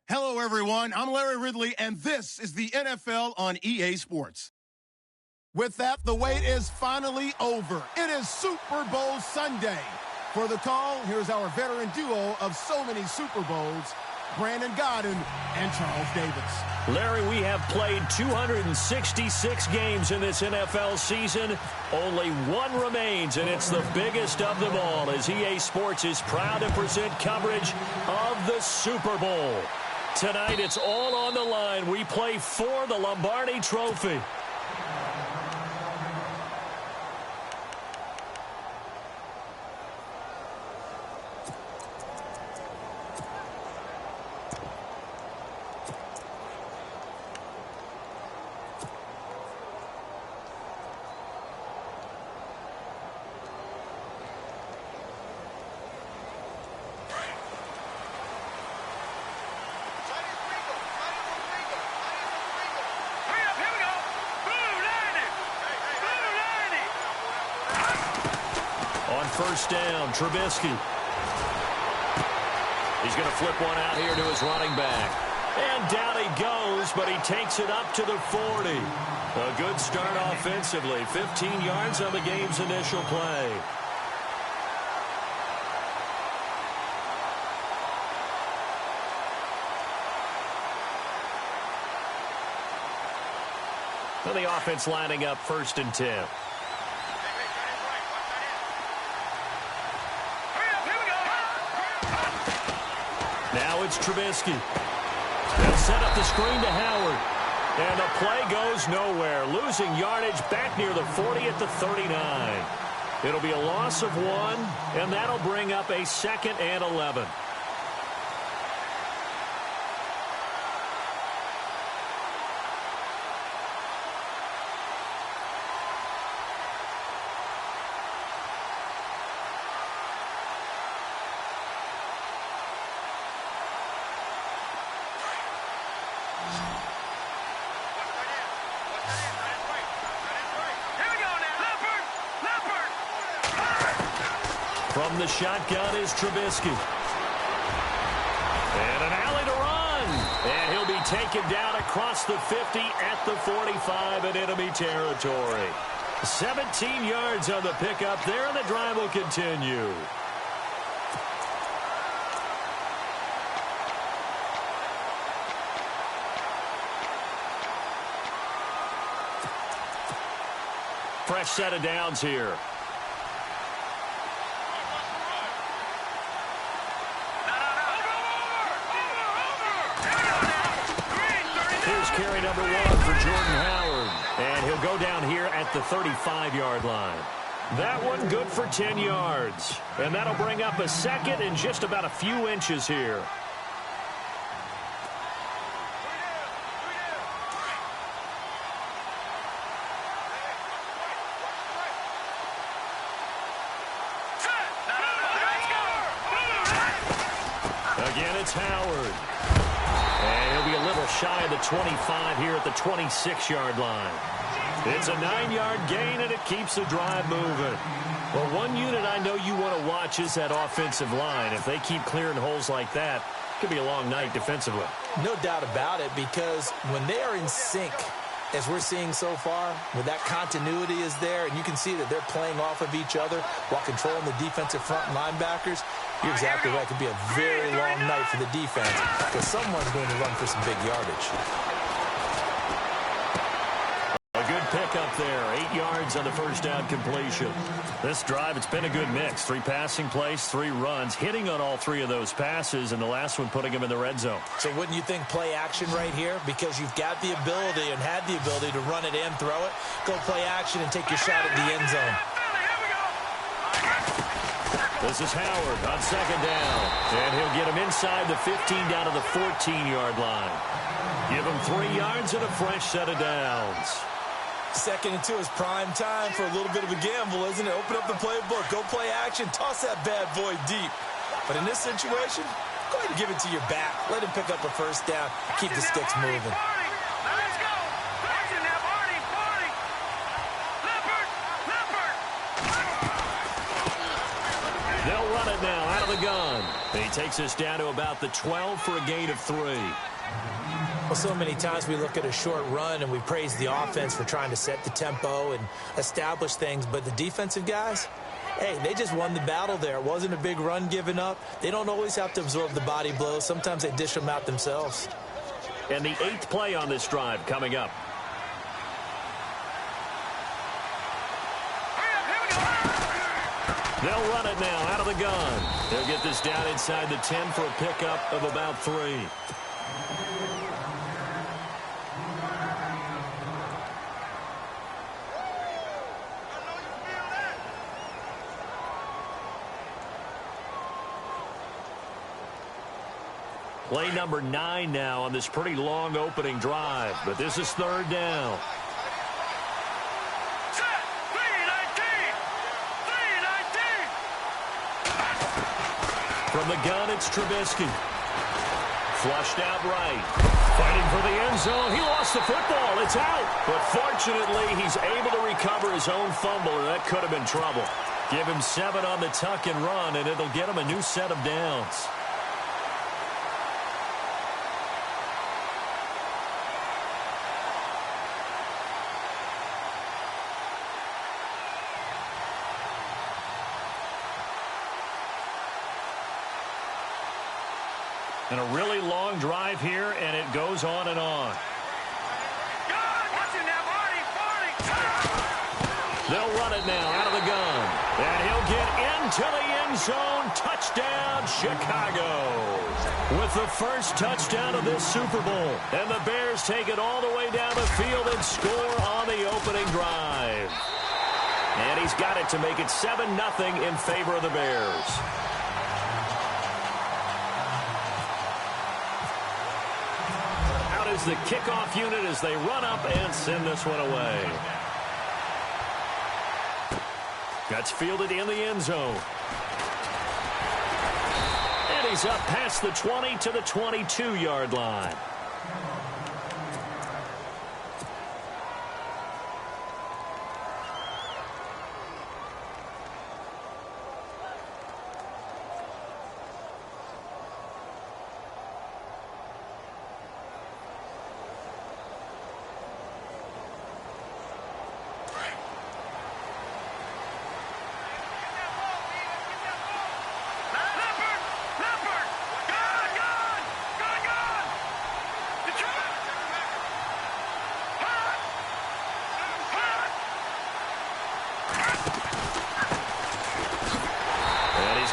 Hello, everyone. I'm Larry Ridley, and this is the NFL on EA Sports. With that, the wait is finally over. It is Super Bowl Sunday. For the call, here's our veteran duo of so many Super Bowls, Brandon Godden and Charles Davis. Larry, we have played 266 games in this NFL season. Only one remains, and it's the biggest of them all, as EA Sports is proud to present coverage of the Super Bowl. Tonight, it's all on the line. We play for the Lombardi Trophy. First down, Trubisky. He's going to flip one out here to his running back. And down he goes, but he takes it up to the 40. A good start offensively. 15 yards on the game's initial play. So the offense lining up 1st and 10. Now it's Trubisky. They'll set up the screen to Howard. And the play goes nowhere. Losing yardage back near the 40 at the 39. It'll be a loss of 1, and that'll bring up a 2nd and 11. From the shotgun is Trubisky. And an alley to run. And he'll be taken down across the 50 at the 45 in enemy territory. 17 yards on the pickup there, and the drive will continue. Fresh set of downs here. Carry number 1 for Jordan Howard. And he'll go down here at the 35-yard line. That one good for 10 yards. And that'll bring up a 2nd and just about a few inches here. Again, it's Howard. And he'll be a little shy of the 25 here at the 26-yard line. It's a 9-yard gain, and it keeps the drive moving. Well, one unit I know you want to watch is that offensive line. If they keep clearing holes like that, it could be a long night defensively. No doubt about it, because when they are in sync, as we're seeing so far, where that continuity is there, and you can see that they're playing off of each other while controlling the defensive front linebackers, you're exactly right. It could be a very long night for the defense because someone's going to run for some big yardage. A good pickup there. 8 yards on the first down completion. This drive, it's been a good mix. 3 passing plays, 3 runs, hitting on all 3 of those passes, and the last one putting him in the red zone. So wouldn't you think play action right here? Because you've got the ability and had the ability to run it and throw it. Go play action and take your shot at the end zone. This is Howard on 2nd down. And he'll get him inside the 15 down to the 14-yard line. Give him 3 yards and a fresh set of downs. 2nd and 2 is prime time for a little bit of a gamble, isn't it? Open up the playbook. Go play action. Toss that bad boy deep. But in this situation, go ahead and give it to your back. Let him pick up a first down. Keep the sticks moving. it now out of the gun. And he takes us down to about the 12 for a gain of 3. Well, so many times we look at a short run and we praise the offense for trying to set the tempo and establish things, but the defensive guys, hey, they just won the battle there. It wasn't a big run given up. They don't always have to absorb the body blows. Sometimes they dish them out themselves. And the 8th play on this drive coming up. They'll run it now out of the gun. They'll get this down inside the 10 for a pickup of about 3. Play number 9 now on this pretty long opening drive, but this is 3rd down. From the gun, it's Trubisky. Flushed out right. Fighting for the end zone. He lost the football. It's out. But fortunately, he's able to recover his own fumble, and that could have been trouble. Give him 7 on the tuck and run, and it'll get him a new set of downs. And a really long drive here, and it goes on and on. They'll run it now out of the gun. And he'll get into the end zone. Touchdown, Chicago. With the first touchdown of this Super Bowl. And the Bears take it all the way down the field and score on the opening drive. And he's got it to make it 7-0 in favor of the Bears. Is the kickoff unit as they run up and send this one away. That's fielded in the end zone. And he's up past the 20 to the 22-yard line.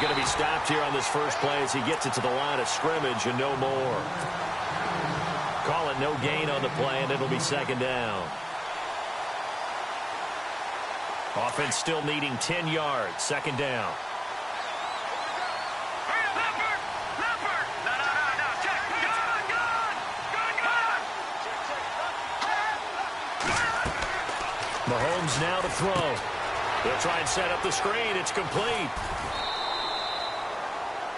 Going to be stopped here on this first play as he gets it to the line of scrimmage and no more. Call it no gain on the play, and it'll be 2nd down. Offense still needing 10 yards. 2nd down. Mahomes now to throw. They'll try and set up the screen. It's complete.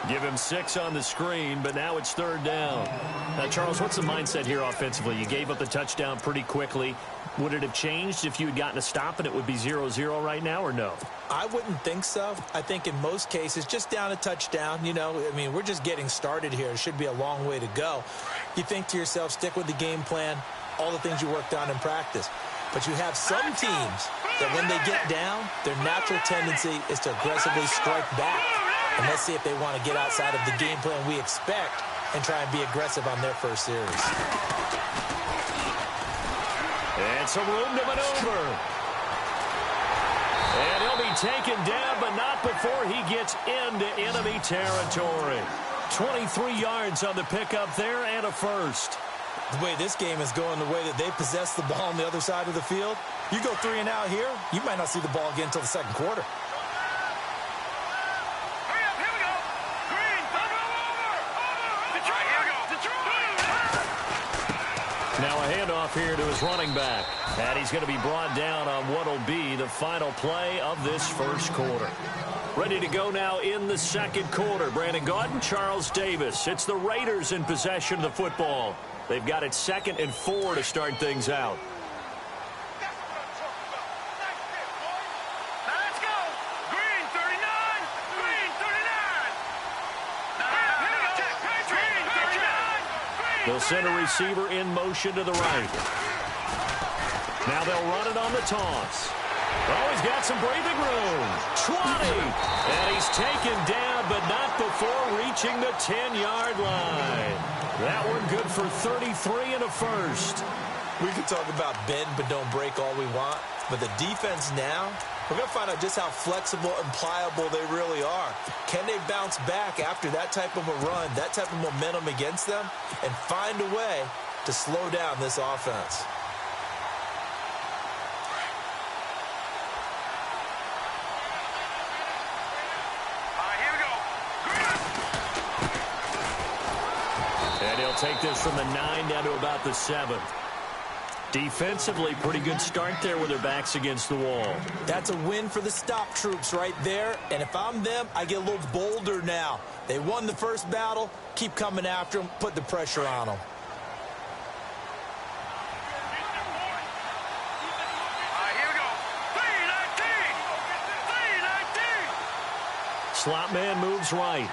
Give him 6 on the screen, but now it's 3rd down. Now, Charles, what's the mindset here offensively? You gave up the touchdown pretty quickly. Would it have changed if you had gotten a stop and it would be 0-0 right now, or no? I wouldn't think so. I think in most cases, just down a touchdown, you know, I mean, we're just getting started here. It should be a long way to go. You think to yourself, stick with the game plan, all the things you worked on in practice. But you have some teams that when they get down, their natural tendency is to aggressively strike back. And let's see if they want to get outside of the game plan we expect and try and be aggressive on their first series. And some room to maneuver. And he'll be taken down, but not before he gets into enemy territory. 23 yards on the pickup there and a first. The way this game is going, the way that they possess the ball on the other side of the field, you go 3 and out here, you might not see the ball again until the 2nd quarter. Now a handoff here to his running back. And he's going to be brought down on what will be the final play of this first quarter. Ready to go now in the 2nd quarter. Brandon Gaudin, Charles Davis. It's the Raiders in possession of the football. They've got it 2nd and 4 to start things out. They'll send a receiver in motion to the right. Now they'll run it on the toss. Oh, he's got some breathing room. 20. And he's taken down, but not before reaching the 10-yard line. That one good for 33 and a first. We can talk about bend but don't break all we want, but the defense now, we're going to find out just how flexible and pliable they really are. Can they bounce back after that type of a run, that type of momentum against them, and find a way to slow down this offense? And he'll take this from the 9 down to about the 7. Defensively, pretty good start there with their backs against the wall. That's a win for the stop troops right there. And if I'm them, I get a little bolder now. They won the first battle. Keep coming after them. Put the pressure on them. Here we go. 3-19. Slot man moves right.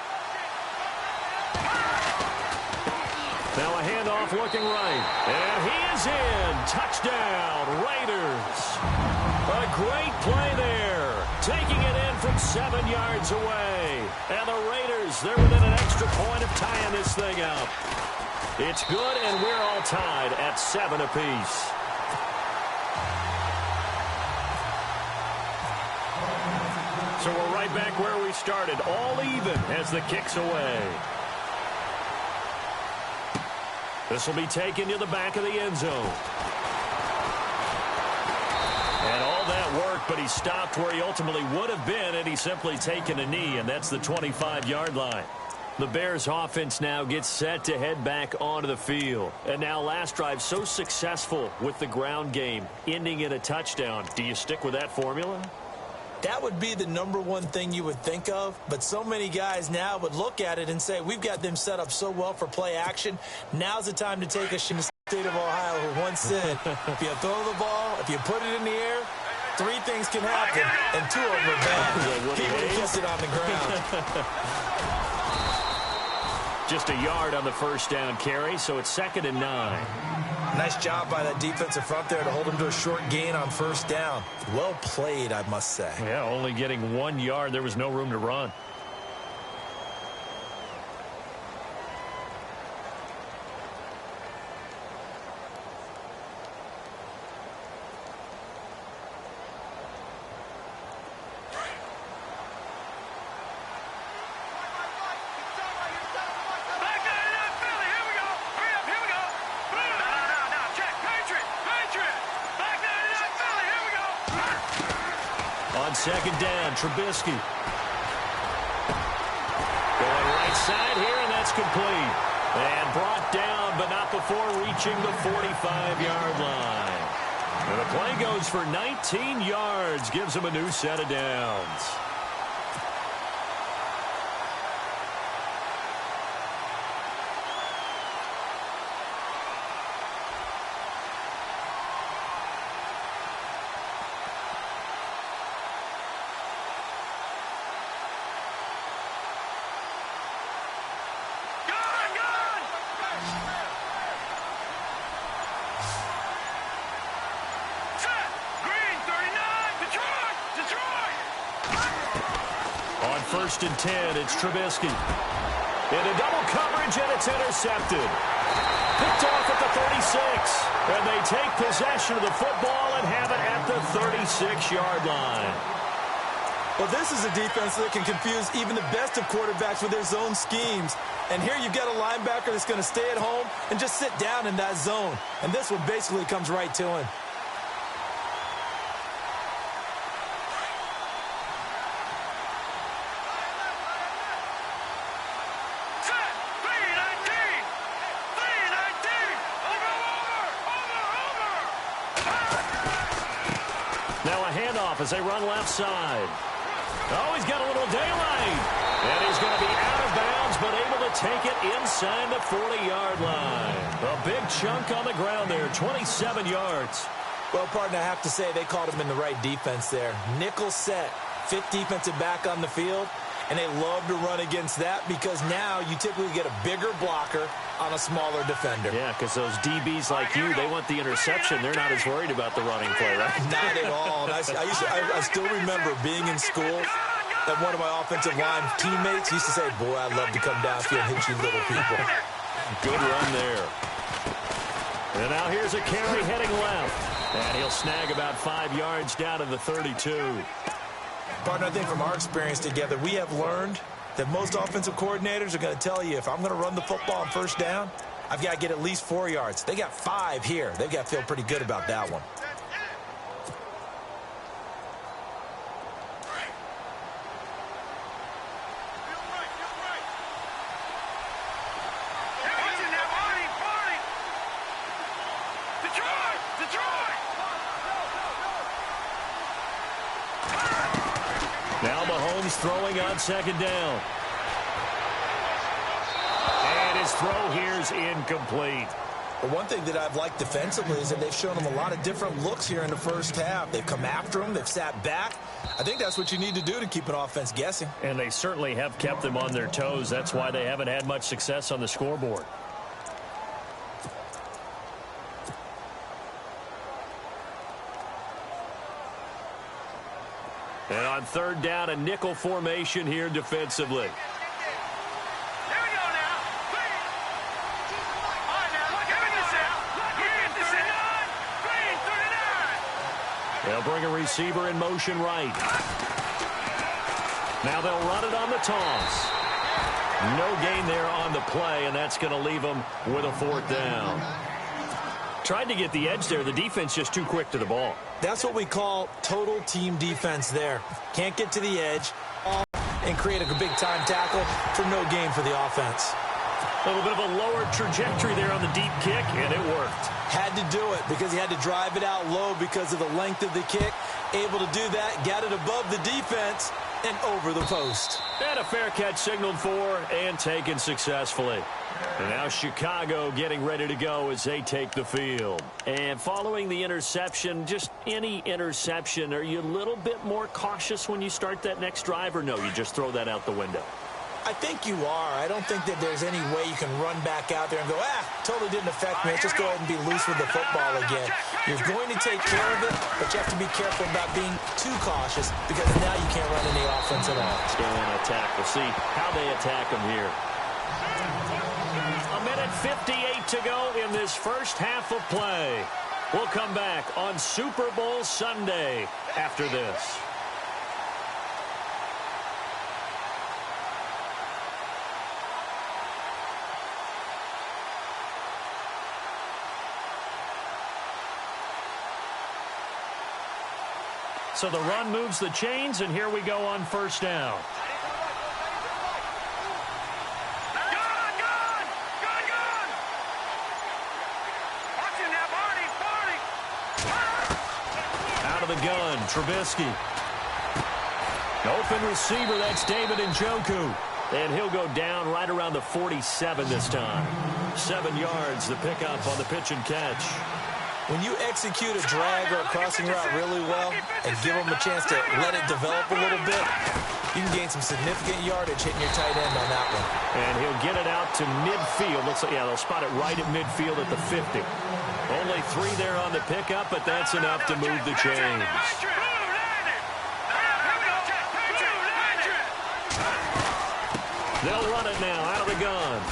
Now a handoff looking right. And he is in. Touchdown, Raiders. A great play there. Taking it in from 7 yards away. And the Raiders, they're within an extra point of tying this thing up. It's good, and we're all tied at 7 apiece. So we're right back where we started. All even as the kick's away. This will be taken to the back of the end zone. And all that work, but he stopped where he ultimately would have been, and he's simply taken a knee, and that's the 25-yard line. The Bears offense now gets set to head back onto the field. And now last drive so successful with the ground game, ending in a touchdown. Do you stick with that formula? That would be the #1 thing you would think of, but so many guys now would look at it and say, we've got them set up so well for play action. Now's the time to take a shot. In the state of Ohio, who once said, if you throw the ball, if you put it in the air, 3 things can happen, and 2 of them are bad. He would have kept it on the ground. Just a yard on the first down carry, so it's 2nd and 9. Nice job by that defensive front there to hold him to a short gain on first down. Well played, I must say. Yeah, only getting 1 yard. There was no room to run. On 2nd down, Trubisky. Going right side here, and that's complete. And brought down, but not before reaching the 45-yard line. And the play goes for 19 yards, gives him a new set of downs. On 1st and 10, it's Trubisky. Into double coverage, and it's intercepted. Picked off at the 36. And they take possession of the football and have it at the 36-yard line. Well, this is a defense that can confuse even the best of quarterbacks with their zone schemes. And here you've got a linebacker that's going to stay at home and just sit down in that zone. And this one basically comes right to him. As they run left side. Oh, he's got a little daylight. And he's going to be out of bounds, but able to take it inside the 40-yard line. A big chunk on the ground there, 27 yards. Well, partner, I have to say they called him in the right defense there. Nickel set, 5th defensive back on the field. And they love to run against that because now you typically get a bigger blocker on a smaller defender. Yeah, because those DBs like you, they want the interception. They're not as worried about the running play, right? Not at all. And I still remember being in school, and one of my offensive line teammates used to say, boy, I'd love to come downfield and hit you little people. Good run there. And now here's a carry heading left. And he'll snag about 5 yards down to the 32. Partner, I think from our experience together, we have learned that most offensive coordinators are going to tell you, if I'm going to run the football on first down, I've got to get at least 4 yards. They got 5 here. They've got to feel pretty good about that one. Now Mahomes throwing on second down. And his throw here's incomplete. But one thing that I've liked defensively is that they've shown him a lot of different looks here in the first half. They've come after him. They've sat back. I think that's what you need to do to keep an offense guessing. And they certainly have kept them on their toes. That's why they haven't had much success on the scoreboard. And on third down, a nickel formation here defensively. They'll bring a receiver in motion right. Now they'll run it on the toss. No gain there on the play, and that's going to leave them with a fourth down. Tried to get the edge there. The defense just too quick to the ball. That's what we call total team defense there. Can't get to the edge and create a big-time tackle for no gain for the offense. A little bit of a lower trajectory there on the deep kick, and it worked. Had to do it because he had to drive it out low because of the length of the kick. Able to do that, got it above the defense and over the post. And a fair catch signaled for and taken successfully. And now Chicago getting ready to go as they take the field. And following the interception, just any interception, are you a little bit more cautious when you start that next drive, or no, you just throw that out the window? I think you are. I don't think that there's any way you can run back out there and go, totally didn't affect me. Let's just go ahead and be loose with the football again. You're going to take care of it, but you have to be careful about being too cautious because now you can't run any offense at all. Let's go and attack. We'll see how they attack them here. A minute 58 to go in this first half of play. We'll come back on Super Bowl Sunday after this. So the run moves the chains, and here we go on first down. Out of the gun, Trubisky. Open receiver, that's David Njoku. And he'll go down right around the 47 this time. 7 yards, the pickup on the pitch and catch. When you execute a drag or a crossing route really well and give them a chance to let it develop a little bit, you can gain some significant yardage hitting your tight end on that one. And he'll get it out to midfield. Looks like, yeah, they'll spot it right at midfield at the 50. Only 3 there on the pickup, but that's enough to move the chains. They'll run it now out of the gun.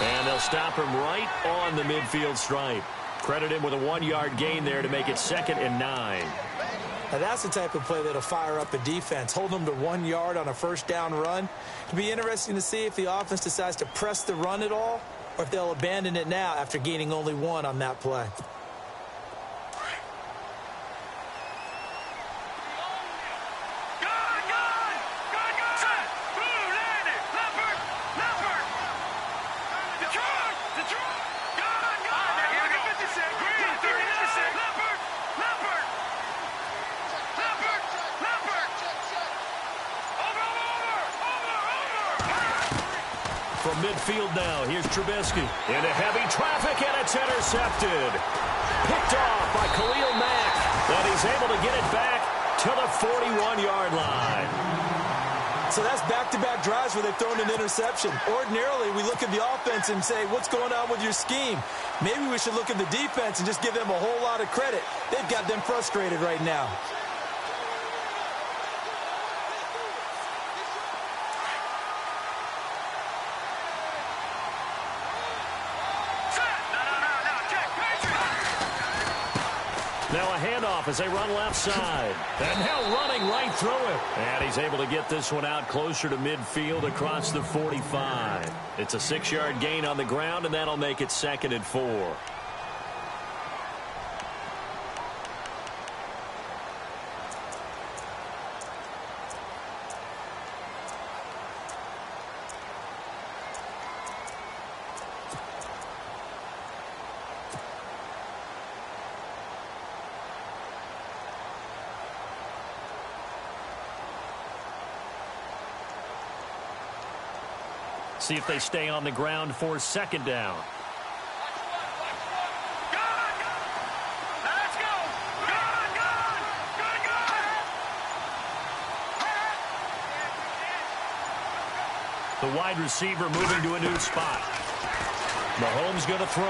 And they'll stop him right on the midfield stripe. Credit him with a 1-yard gain there to make it 2nd and 9. Now that's the type of play that'll fire up a defense. Hold them to 1 yard on a first down run. It'll be interesting to see if the offense decides to press the run at all or if they'll abandon it now after gaining only 1 on that play. From midfield now, here's Trubisky. Into heavy traffic, and it's intercepted. Picked off by Khalil Mack. And he's able to get it back to the 41-yard line. So that's back-to-back drives where they've thrown an interception. Ordinarily, we look at the offense and say, what's going on with your scheme? Maybe we should look at the defense and just give them a whole lot of credit. They've got them frustrated right now. Now a handoff as they run left side. And now running right through it. And he's able to get this one out closer to midfield across the 45. It's a 6-yard gain on the ground, and that'll make it 2nd and 4. See if they stay on the ground for 2nd down. The wide receiver moving to a new spot. Mahomes going to throw.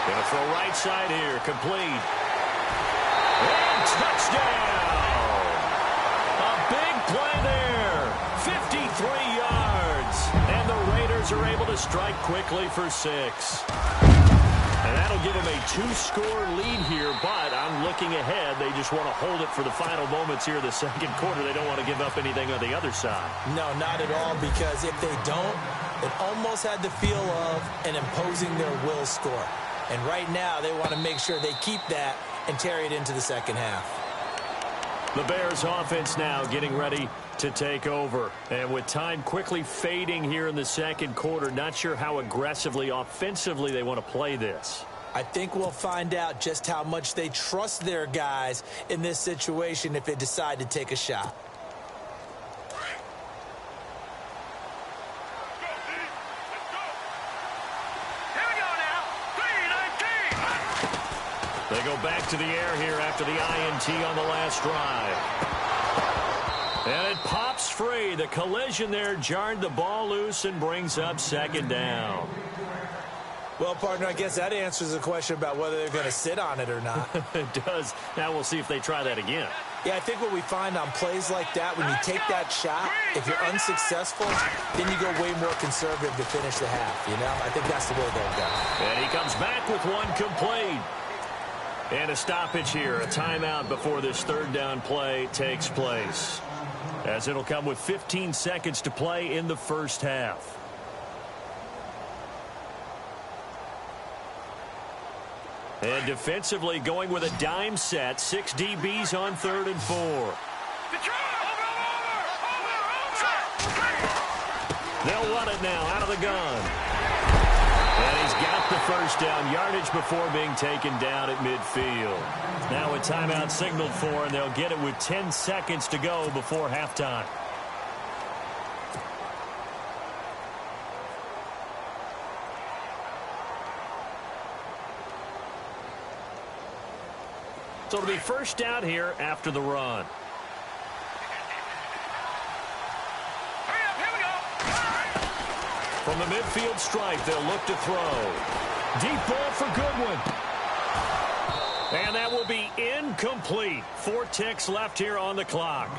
Going to throw right side here. Complete. And touchdown! A big play there. 53 yards. And the Raiders are able to strike quickly for 6. And that'll give them a 2-score lead here, but I'm looking ahead. They just want to hold it for the final moments here in the 2nd quarter. They don't want to give up anything on the other side. No, not at all, because if they don't, it almost had the feel of an imposing their will score. And right now, they want to make sure they keep that and carry it into the 2nd half. The Bears offense now getting ready to take over. And with time quickly fading here in the 2nd quarter, not sure how aggressively, offensively they want to play this. I think we'll find out just how much they trust their guys in this situation if they decide to take a shot. They go back to the air here after the INT on the last drive. And it pops free. The collision there jarred the ball loose and brings up 2nd down. Well, partner, I guess that answers the question about whether they're going to sit on it or not. It does. Now we'll see if they try that again. Yeah, I think what we find on plays like that, when you take that shot, if you're unsuccessful, then you go way more conservative to finish the half, you know? I think that's the way they'll go. And he comes back with one complete. And a stoppage here, a timeout before this 3rd down play takes place, as it'll come with 15 seconds to play in the 1st half. And defensively going with a dime set, 6 DBs on 3rd and 4. They'll run it now out of the gun. And he's got the 1st down yardage before being taken down at midfield. Now a timeout signaled for, and they'll get it with 10 seconds to go before halftime. So it'll be 1st down here after the run. From the midfield stripe, they'll look to throw. Deep ball for Goodwin. And that will be incomplete. 4 ticks left here on the clock.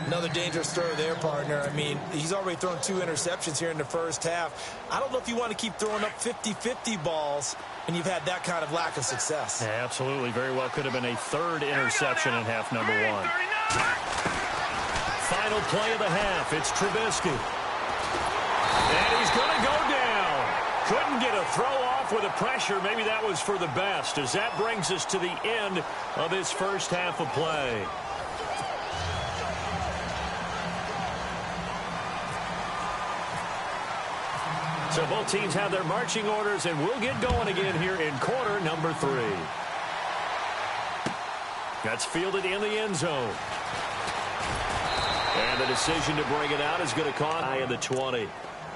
Another dangerous throw there, partner. I mean, he's already thrown 2 interceptions here in the 1st half. I don't know if you want to keep throwing up 50-50 balls and you've had that kind of lack of success. Yeah, absolutely. Very well could have been a 3rd interception in half number 1. Final play of the half. It's Trubisky. And he's going to go down. Couldn't get a throw off with the pressure. Maybe that was for the best, as that brings us to the end of his 1st half of play. So both teams have their marching orders, and we'll get going again here in quarter number 3. That's fielded in the end zone. And the decision to bring it out is going to cost high in the 20.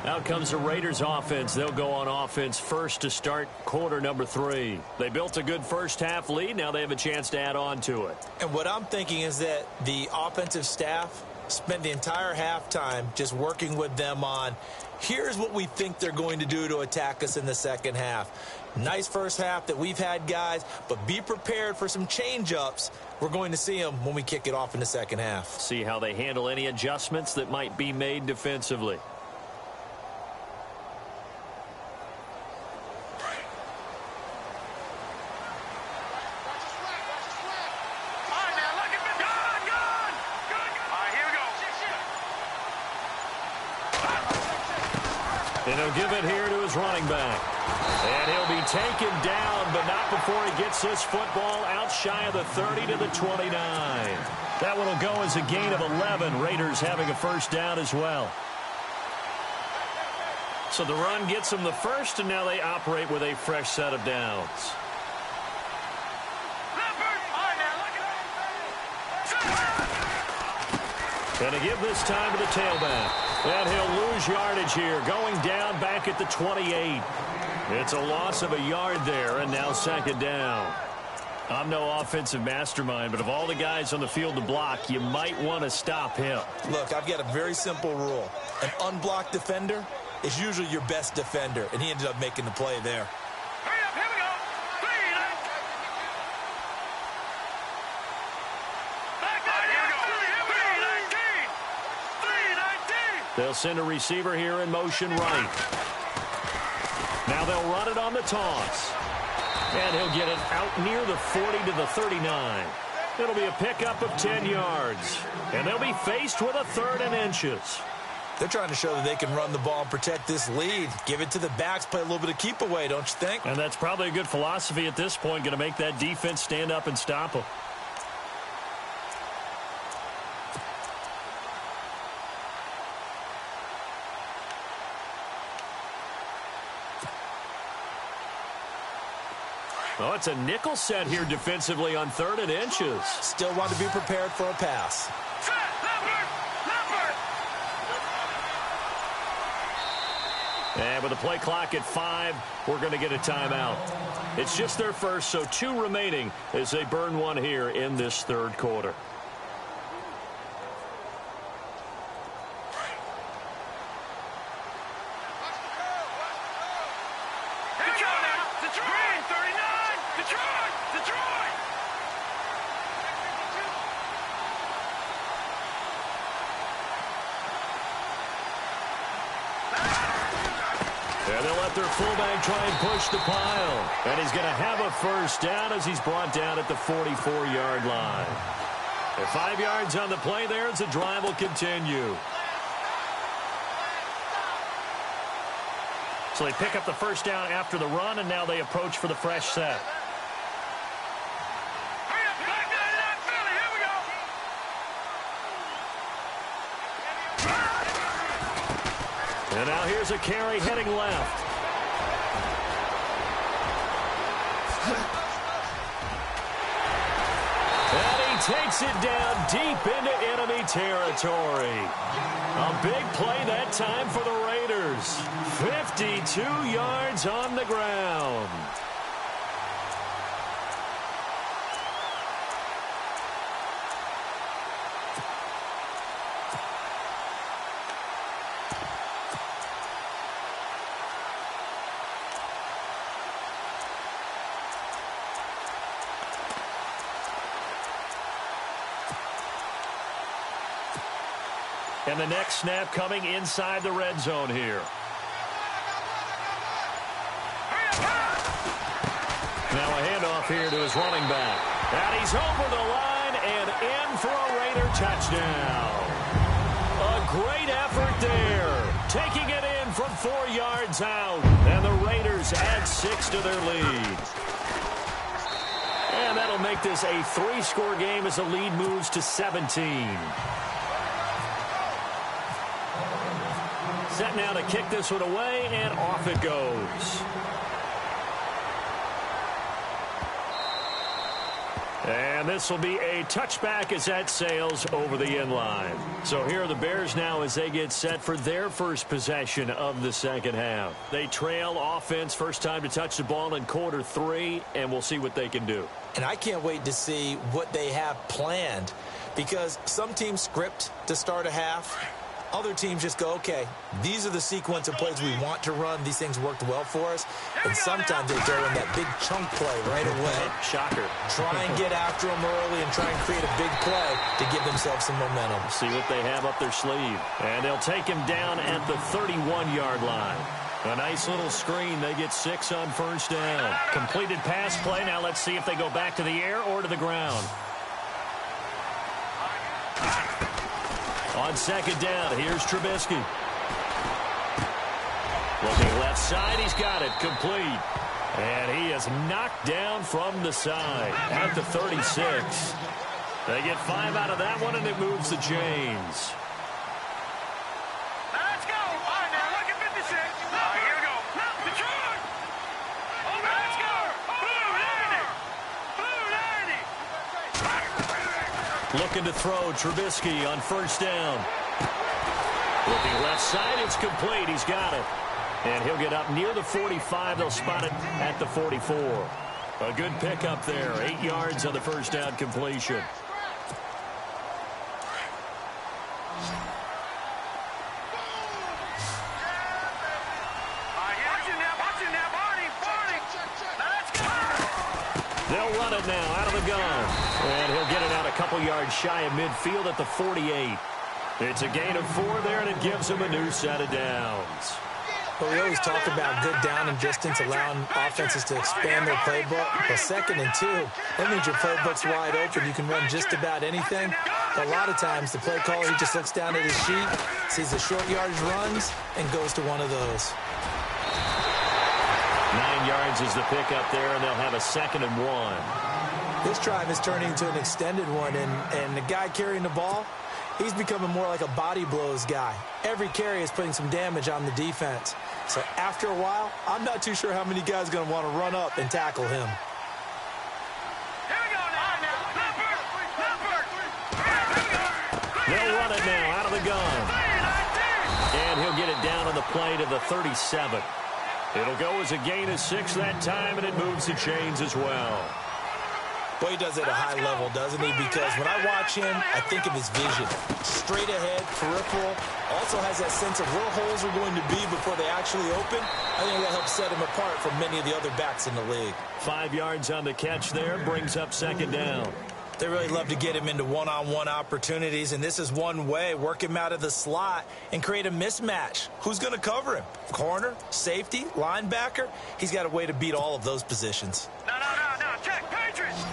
Out comes the Raiders offense. They'll go on offense first to start quarter number 3. They built a good 1st half lead. Now they have a chance to add on to it. And what I'm thinking is that the offensive staff Spent the entire halftime just working with them on, here's what we think they're going to do to attack us in the second half. Nice first half that we've had, guys, but be prepared for some change-ups. We're going to see them when we kick it off in the second half. See how they handle any adjustments that might be made defensively. And he'll give it here to his running back. And he'll be taken down, but not before he gets this football out shy of the 30 to the 29. That one will go as a gain of 11. Raiders having a first down as well. So the run gets them the first, and now they operate with a fresh set of downs. And to give this time to the tailback. And he'll lose yardage here, going down back at the 28. It's a loss of a yard there, and now second down. I'm no offensive mastermind, but of all the guys on the field to block, you might want to stop him. Look, I've got a very simple rule. An unblocked defender is usually your best defender, and he ended up making the play there. They'll send a receiver here in motion right. Now they'll run it on the toss. And he'll get it out near the 40 to the 39. It'll be a pickup of 10 yards. And they'll be faced with a 3rd and inches. They're trying to show that they can run the ball and protect this lead. Give it to the backs, play a little bit of keep away, don't you think? And that's probably a good philosophy at this point, going to make that defense stand up and stop them. Oh, it's a nickel set here defensively on 3rd and inches. Still want to be prepared for a pass. And with the play clock at 5, we're going to get a timeout. It's just their first, so 2 remaining as they burn one here in this 3rd quarter. And they'll let their fullback try and push the pile. And he's going to have a first down as he's brought down at the 44-yard line. And 5 yards on the play there as the drive will continue. So they pick up the first down after the run, and now they approach for the fresh set. And now here's a carry heading left. And he takes it down deep into enemy territory. A big play that time for the Raiders. 52 yards on the ground. And the next snap coming inside the red zone here. Now a handoff here to his running back. And he's over the line and in for a Raider touchdown. A great effort there. Taking it in from 4 yards out. And the Raiders add 6 to their lead. And that'll make this a 3-score game as the lead moves to 17. Set now to kick this one away, and off it goes. And this will be a touchback as that sails over the end line. So here are the Bears now as they get set for their first possession of the second half. They trail offense, first time to touch the ball in quarter 3, and we'll see what they can do. And I can't wait to see what they have planned because some teams script to start a half. Other teams just go, okay, these are the sequence of plays we want to run. These things worked well for us. And sometimes they throw in that big chunk play right away. Shocker. Try and get after them early and try and create a big play to give themselves some momentum. See what they have up their sleeve. And they'll take him down at the 31-yard line. A nice little screen. They get 6 on first down. Completed pass play. Now let's see if they go back to the air or to the ground. On second down, here's Trubisky. Looking left side, he's got it, complete. And he is knocked down from the side at the 36. They get 5 out of that one, and it moves the chains. Let's go. All right, now look at 56. Here we go. Detroit. Oh, let's go. Blue 90. Blue 90. Looking to throw, Trubisky on first down. Looking left side, it's complete. He's got it. And he'll get up near the 45. They'll spot it at the 44. A good pickup there. 8 yards on the first down completion. They'll run it now out of the gun. And he'll get it out a couple yards shy of midfield at the 48. It's a gain of 4 there, and it gives him a new set of downs. But we always talk about good down and distance, allowing offenses to expand their playbook. But 2nd and 2, that means your playbook's wide open. You can run just about anything. But a lot of times, the play caller, he just looks down at his sheet, sees the short yardage runs, and goes to one of those. 9 yards is the pickup there, and they'll have a 2nd and 1. This drive is turning into an extended one, and the guy carrying the ball, he's becoming more like a body blows guy. Every carry is putting some damage on the defense. So after a while, I'm not too sure how many guys are going to want to run up and tackle him. They'll run it now out of the gun. And he'll get it down on the play to the 37. It'll go as a gain of 6 that time, and it moves the chains as well. Boy, he does it at a high level, doesn't he? Because when I watch him, I think of his vision. Straight ahead, peripheral. Also has that sense of where holes are going to be before they actually open. I think that helps set him apart from many of the other backs in the league. 5 yards on the catch there, brings up 2nd down. They really love to get him into one-on-one opportunities, and this is one way. Work him out of the slot and create a mismatch. Who's going to cover him? Corner, safety, linebacker? He's got a way to beat all of those positions. No. Check, Patriots.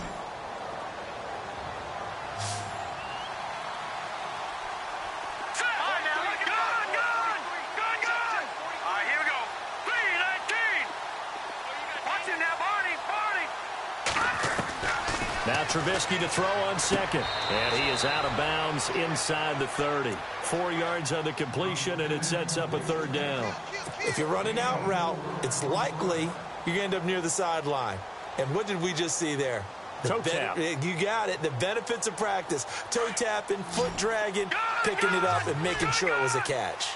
Now Trubisky to throw on 2nd. And he is out of bounds inside the 30. 4 yards on the completion, and it sets up a 3rd down. If you're running out route, it's likely you're going to end up near the sideline. And what did we just see there? Toe tap. You got it. The benefits of practice. Toe tapping, foot dragging, picking it up, and making sure it was a catch.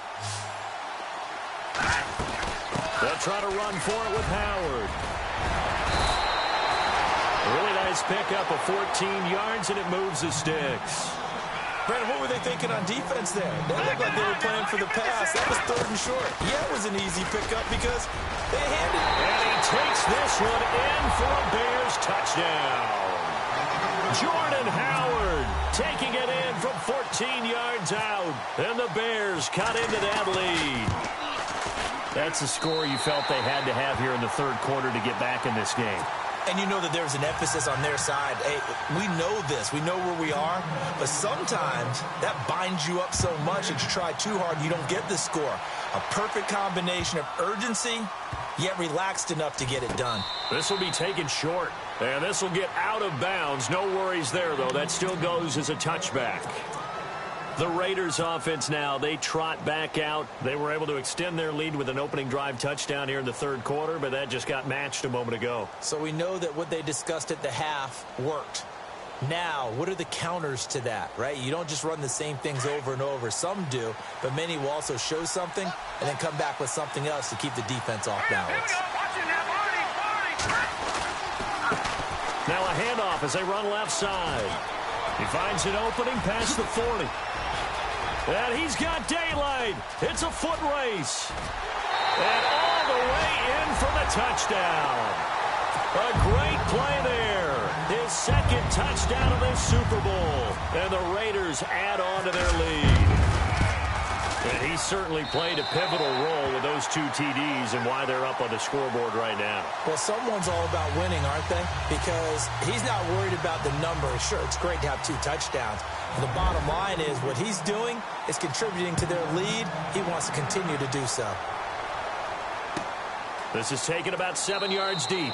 They'll try to run for it with Howard. Really nice pickup of 14 yards, and it moves the sticks. Brandon, what were they thinking on defense there? They looked like they were playing for the pass. That was 3rd and short. Yeah, it was an easy pickup because they handed it. And he takes this one in for a Bears touchdown. Jordan Howard taking it in from 14 yards out. And the Bears cut into that lead. That's the score you felt they had to have here in the 3rd quarter to get back in this game. And you know that there's an emphasis on their side. Hey, we know this. We know where we are. But sometimes that binds you up so much that you try too hard, you don't get the score. A perfect combination of urgency, yet relaxed enough to get it done. This will be taken short. And this will get out of bounds. No worries there, though. That still goes as a touchback. The Raiders offense now, they trot back out. They were able to extend their lead with an opening drive touchdown here in the 3rd quarter, but that just got matched a moment ago. So we know that what they discussed at the half worked. Now, what are the counters to that, right? You don't just run the same things over and over. Some do, but many will also show something and then come back with something else to keep the defense off balance. Now a handoff as they run left side. He finds an opening past the 40. And he's got daylight. It's a foot race. And all the way in for the touchdown. A great play there. His second touchdown of this Super Bowl. And the Raiders add on to their lead. And he certainly played a pivotal role with those 2 TDs and why they're up on the scoreboard right now. Well, someone's all about winning, aren't they? Because he's not worried about the number. Sure, it's great to have 2 touchdowns. But the bottom line is what he's doing is contributing to their lead. He wants to continue to do so. This is taken about 7 yards deep.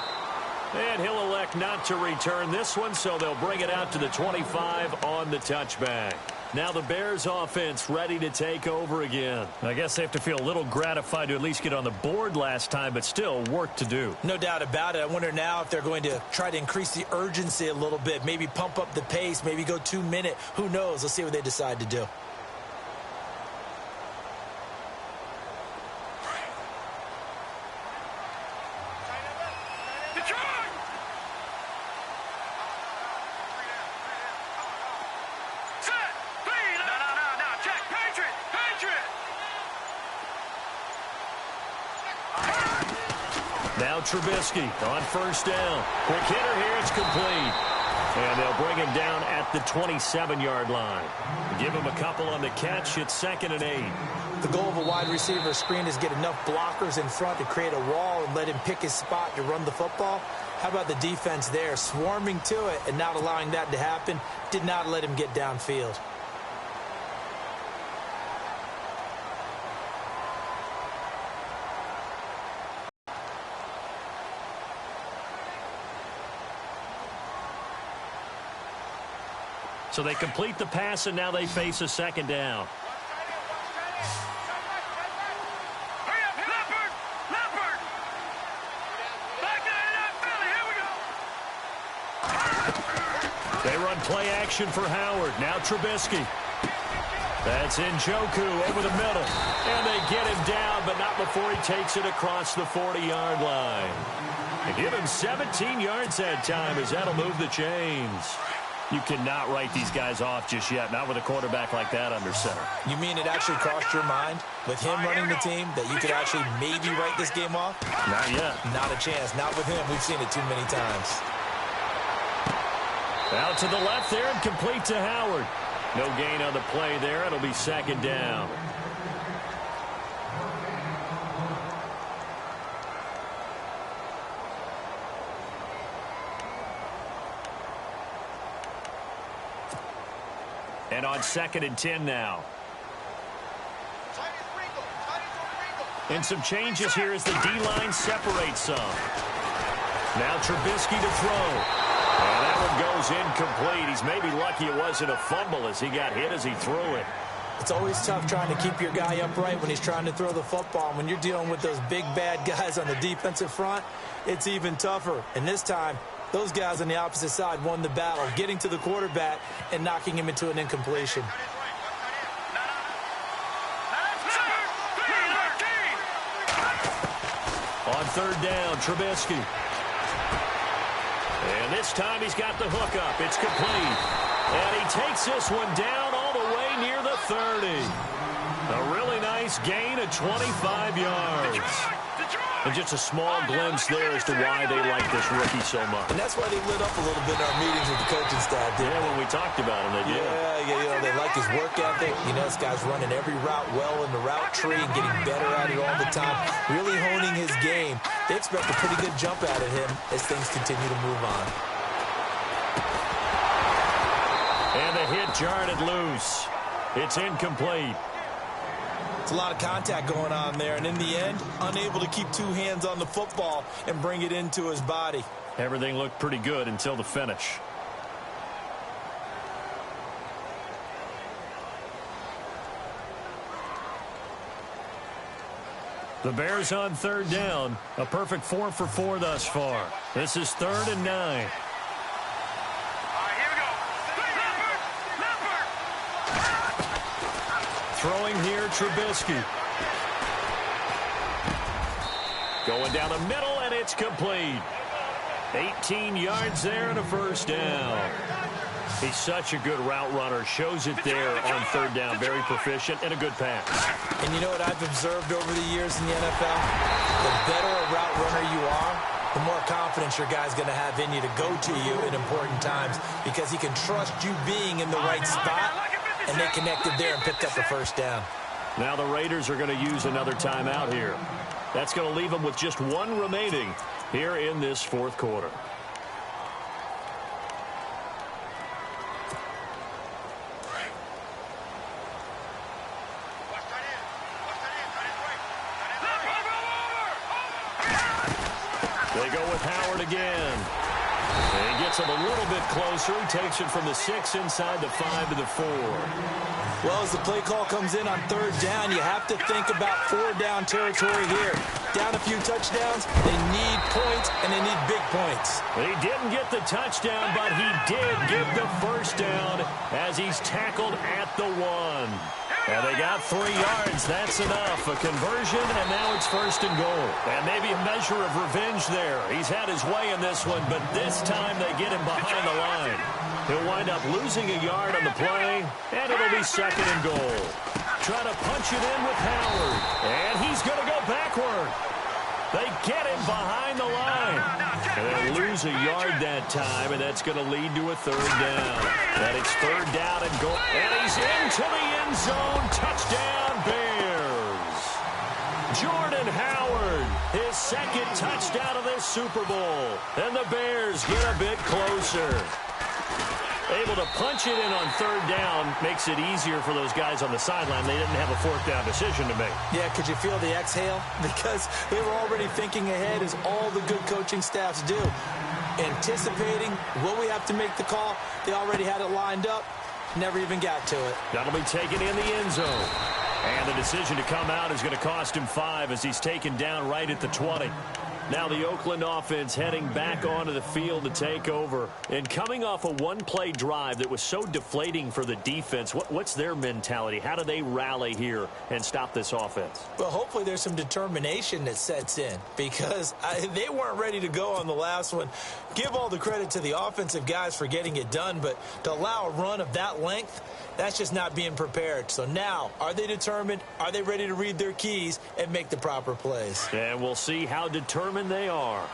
And he'll elect not to return this one, so they'll bring it out to the 25 on the touchback. Now the Bears offense ready to take over again. I guess they have to feel a little gratified to at least get on the board last time, but still work to do. No doubt about it. I wonder now if they're going to try to increase the urgency a little bit, maybe pump up the pace, maybe go 2-minute. Who knows? Let's see what they decide to do. Now Trubisky on first down. Quick hitter here, it's complete. And they'll bring him down at the 27-yard line. Give him a couple on the catch. It's 2nd and 8. The goal of a wide receiver screen is get enough blockers in front to create a wall and let him pick his spot to run the football. How about the defense there? Swarming to it and not allowing that to happen. Did not let him get downfield. So they complete the pass, and now they face a 2nd down. They run play action for Howard. Now Trubisky. That's Njoku over the middle. And they get him down, but not before he takes it across the 40-yard line. They give him 17 yards that time as that'll move the chains. You cannot write these guys off just yet, not with a quarterback like that under center. You mean it actually crossed your mind with him running the team that you could actually maybe write this game off? Not yet. Not a chance. Not with him. We've seen it too many times. Out to the left there and complete to Howard. No gain on the play there. It'll be 2nd down. And on 2nd and 10 now. And some changes here as the D-line separates some. Now Trubisky to throw. And that one goes incomplete. He's maybe lucky it wasn't a fumble as he got hit as he threw it. It's always tough trying to keep your guy upright when he's trying to throw the football. When you're dealing with those big, bad guys on the defensive front, it's even tougher. And this time, those guys on the opposite side won the battle, getting to the quarterback and knocking him into an incompletion. On 3rd down, Trubisky. And this time he's got the hook up. It's complete. And he takes this one down all the way near the 30. A really nice gain of 25 yards. And just a small glimpse there as to why they like this rookie so much. And that's why they lit up a little bit in our meetings with the coaching staff. Yeah, when we talked about him, they did. Yeah, they like his work ethic. You know, this guy's running every route well in the route tree and getting better at it all the time. Really honing his game. They expect a pretty good jump out of him as things continue to move on. And the hit jarred it loose. It's incomplete. It's a lot of contact going on there, and in the end, unable to keep 2 hands on the football and bring it into his body. Everything looked pretty good until the finish. The Bears on 3rd down. A perfect 4 for 4 thus far. This is 3rd and 9. Throwing here, Trubisky. Going down the middle, and it's complete. 18 yards there and a 1st down. He's such a good route runner. Shows it there on third down. Very proficient and a good pass. And you know what I've observed over the years in the NFL? The better a route runner you are, the more confidence your guy's going to have in you to go to you in important times because he can trust you being in the right spot, and they connected there and picked up the first down. Now the Raiders are going to use another timeout here. That's going to leave them with just one remaining here in this fourth quarter. They go with Howard again. And he gets him a little bit closer. He takes it from the 6 inside the 5 to the 4. Well, as the play call comes in on third down, you have to think about 4-down territory here. Down a few touchdowns, they need points, and they need big points. He didn't get the touchdown, but he did get the first down as he's tackled at the 1. And they got 3 yards. That's enough. A conversion, and now it's first and goal. And maybe a measure of revenge there. He's had his way in this one, but this time they get him behind the line. He'll wind up losing a yard on the play, and it'll be second and goal. Trying to punch it in with Howard, and he's going to go backward. They get him behind the line. And they lose a yard that time, and that's going to lead to a third down. And it's third down and goal. And he's into the end zone. Touchdown, Bears. Jordan Howard, his second touchdown of this Super Bowl. And the Bears get a bit closer. Able to punch it in on third down makes it easier for those guys on the sideline. They didn't have a fourth down decision to make. Yeah, could you feel the exhale? Because they were already thinking ahead, as all the good coaching staffs do. Anticipating, will we have to make the call? They already had it lined up. Never even got to it. That'll be taken in the end zone. And the decision to come out is going to cost him 5 as he's taken down right at the 20. Now the Oakland offense heading back onto the field to take over. And coming off a one-play drive that was so deflating for the defense, what's their mentality? How do they rally here and stop this offense? Well, hopefully there's some determination that sets in because they weren't ready to go on the last one. Give all the credit to the offensive guys for getting it done, but to allow a run of that length, that's just not being prepared. So now, are they determined? Are they ready to read their keys and make the proper plays? And we'll see how determined they are.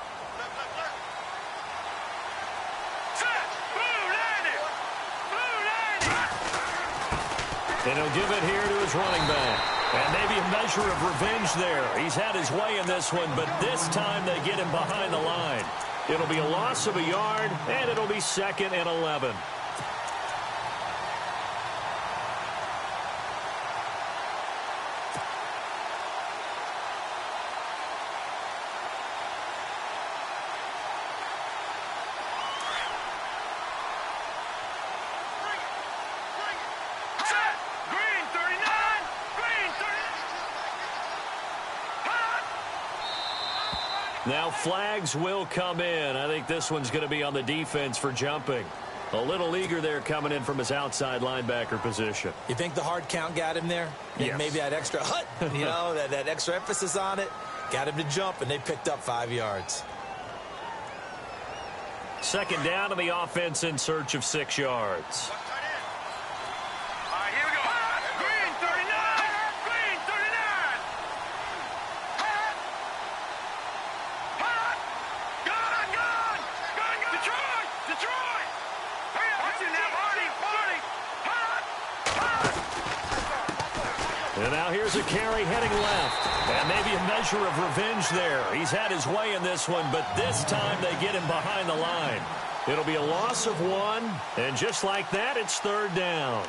And he'll give it here to his running back. And maybe a measure of revenge there. He's had his way in this one, but this time they get him behind the line. It'll be a loss of a yard, and it'll be second and 11. Now flags will come in. I think this one's going to be on the defense for jumping. A little eager there coming in from his outside linebacker position. You think the hard count got him there? Yes. Maybe that extra that extra emphasis on it got him to jump, and they picked up 5 yards. Second down, and the offense in search of 6 yards. And now here's a carry heading left. And maybe a measure of revenge there. He's had his way in this one, but this time they get him behind the line. It'll be a loss of 1, and just like that, it's third down.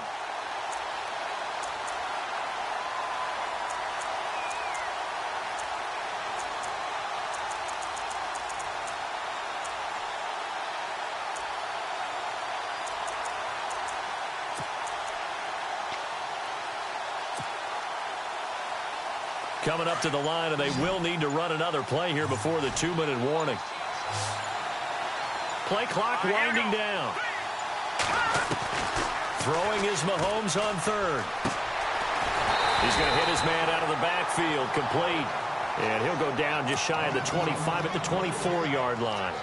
Coming up to the line, and they will need to run another play here before the 2-minute warning. Play clock winding down. Throwing is Mahomes on third. He's going to hit his man out of the backfield, complete. And he'll go down just shy of the 25 at the 24-yard line.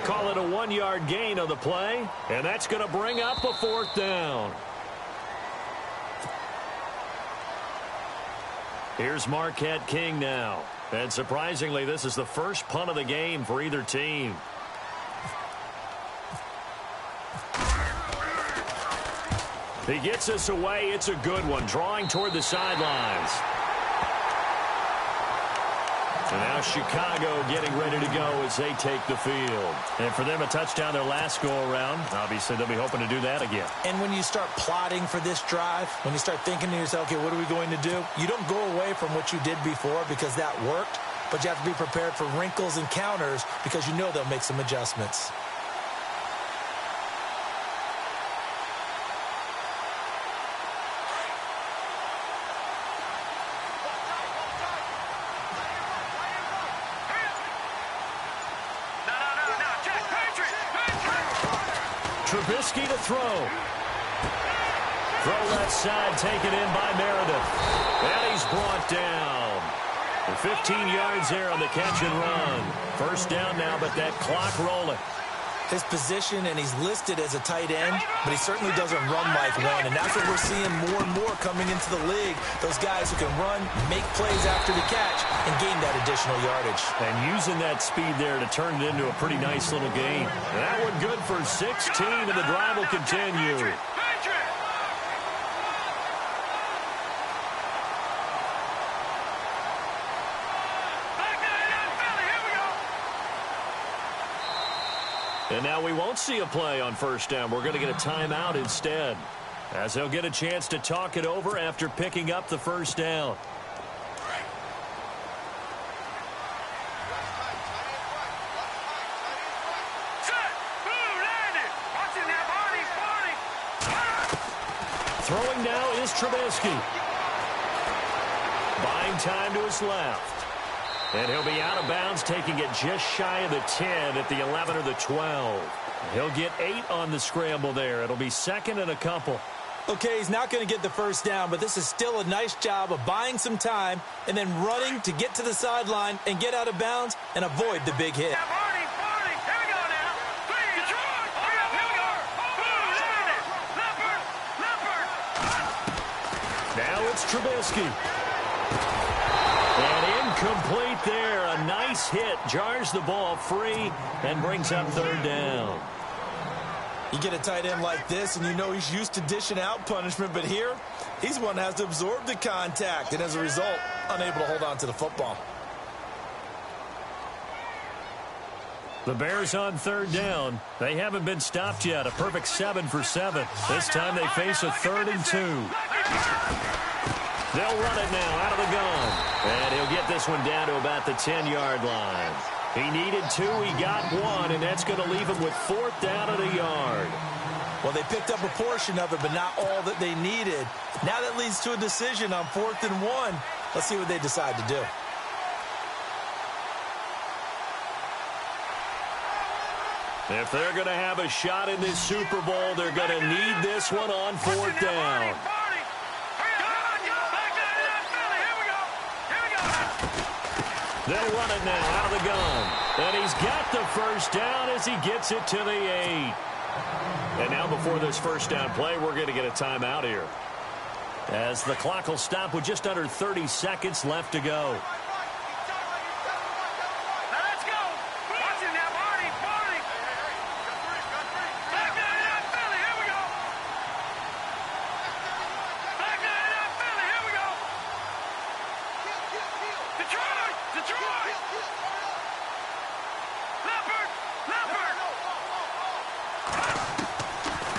Call it a 1-yard gain on the play, and that's going to bring up a 4th down. Here's Marquette King now. And surprisingly, this is the first punt of the game for either team. He gets us away. It's a good one, drawing toward the sidelines. And now Chicago getting ready to go as they take the field. And for them, a touchdown their last go-around. Obviously, they'll be hoping to do that again. And when you start plotting for this drive, when you start thinking to yourself, okay, what are we going to do? You don't go away from what you did before because that worked, but you have to be prepared for wrinkles and counters because you know they'll make some adjustments. Trubisky to throw. Throw left side, taken in by Meredith. And he's brought down. And 15 yards there on the catch and run. First down now, but that clock rolling. His position, and he's listed as a tight end, but he certainly doesn't run like one, and that's what we're seeing more and more coming into the league. Those guys who can run, make plays after the catch, and gain that additional yardage. And using that speed there to turn it into a pretty nice little game. And that one good for 16, and the drive will continue. And now we won't see a play on first down. We're going to get a timeout instead, as they'll get a chance to talk it over after picking up the first down. Throwing now is Trubisky. Buying time to his left. And he'll be out of bounds, taking it just shy of the 10 at the 11 or the 12. He'll get 8 on the scramble there. It'll be second and a couple. Okay, he's not going to get the first down, but this is still a nice job of buying some time and then running to get to the sideline and get out of bounds and avoid the big hit. Now it's Trubisky. And incomplete there. A nice hit. Jars the ball free and brings up third down. You get a tight end like this, and you know he's used to dishing out punishment, but here, he's one that has to absorb the contact, and as a result, unable to hold on to the football. The Bears on third down. They haven't been stopped yet. A perfect 7 for 7. This time they face a 3rd and 2. They'll run it now out of the gun. And he'll get this one down to about the 10-yard line. He needed 2, he got 1, and that's going to leave him with 4th down at a yard. Well, they picked up a portion of it, but not all that they needed. Now that leads to a decision on 4th and 1. Let's see what they decide to do. If they're going to have a shot in this Super Bowl, they're going to need this one on 4th down. They'll run it now out of the gun. And he's got the first down as he gets it to the 8. And now before this first down play, we're going to get a timeout here, as the clock will stop with just under 30 seconds left to go.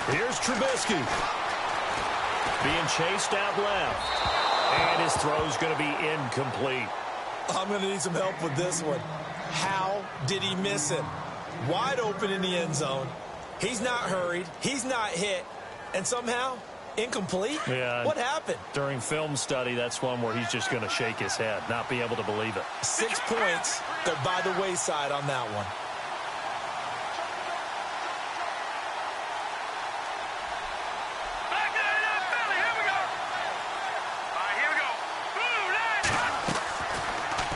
Here's Trubisky. Being chased out left. And his throw's going to be incomplete. I'm going to need some help with this one. How did he miss it? Wide open in the end zone. He's not hurried. He's not hit. And somehow, incomplete? Yeah. What happened? During film study, that's one where he's just going to shake his head, not be able to believe it. 6 points. They're by the wayside on that one.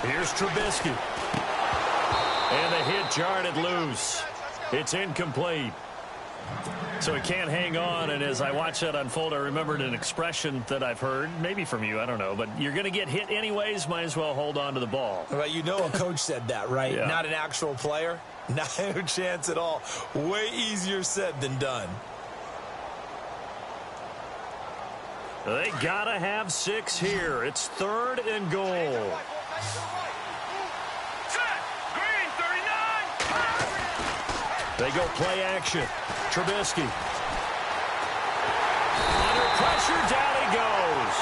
Here's Trubisky. And the hit jarred it loose. It's incomplete. So he can't hang on, and as I watch that unfold, I remembered an expression that I've heard, maybe from you, I don't know, but you're going to get hit anyways, might as well hold on to the ball. Well, you know a coach said that, right? Yeah. Not an actual player. Not a chance at all. Way easier said than done. They got to have 6 here. It's 3rd and goal. They go play action. Trubisky. Under pressure, down he goes.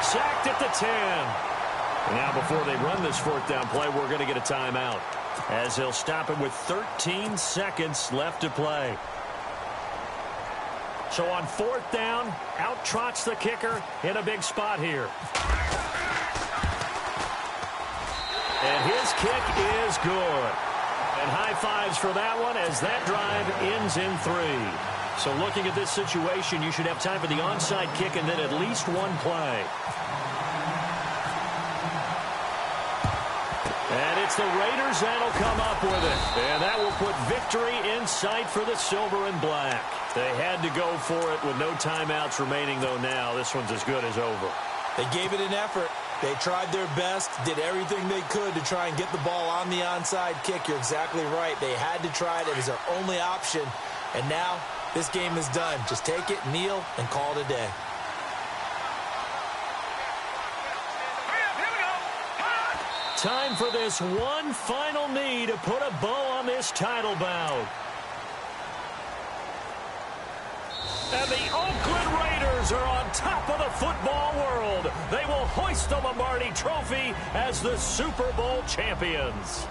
Sacked at the 10. Now before they run this 4th down play, we're going to get a timeout, as they'll stop him with 13 seconds left to play. So on 4th down, out trots the kicker in a big spot here. And his kick is good. And high fives for that one as that drive ends in 3. So looking at this situation, you should have time for the onside kick and then at least one play. And it's the Raiders that'll come up with it. And that will put victory in sight for the silver and black. They had to go for it with no timeouts remaining, though now this one's as good as over. They gave it an effort. They tried their best, did everything they could to try and get the ball on the onside kick. You're exactly right. They had to try it. It was their only option. And now this game is done. Just take it, kneel, and call it a day. Time for this one final knee to put a bow on this title bout. And the Oakland Raiders are on top of the football world. They will hoist the Lombardi Trophy as the Super Bowl champions.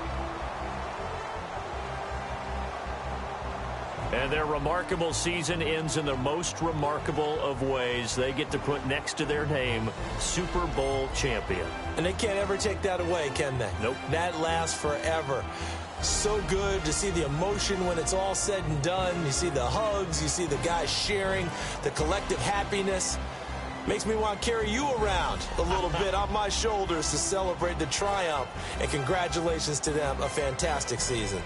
And their remarkable season ends in the most remarkable of ways. They get to put next to their name, Super Bowl champion. And they can't ever take that away, can they? Nope. That lasts forever. So good to see the emotion when it's all said and done. You see the hugs, you see the guys sharing, the collective happiness. Makes me want to carry you around a little bit on my shoulders to celebrate the triumph. And congratulations to them, a fantastic season.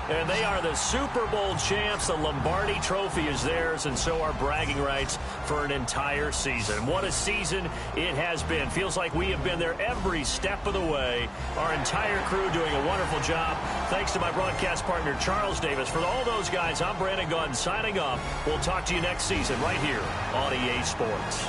And they are the Super Bowl champs. The Lombardi Trophy is theirs, and so are bragging rights for an entire season. What a season it has been. Feels like we have been there every step of the way. Our entire crew doing a wonderful job. Thanks to my broadcast partner, Charles Davis. For all those guys, I'm Brandon Gaudin signing off. We'll talk to you next season right here on EA Sports.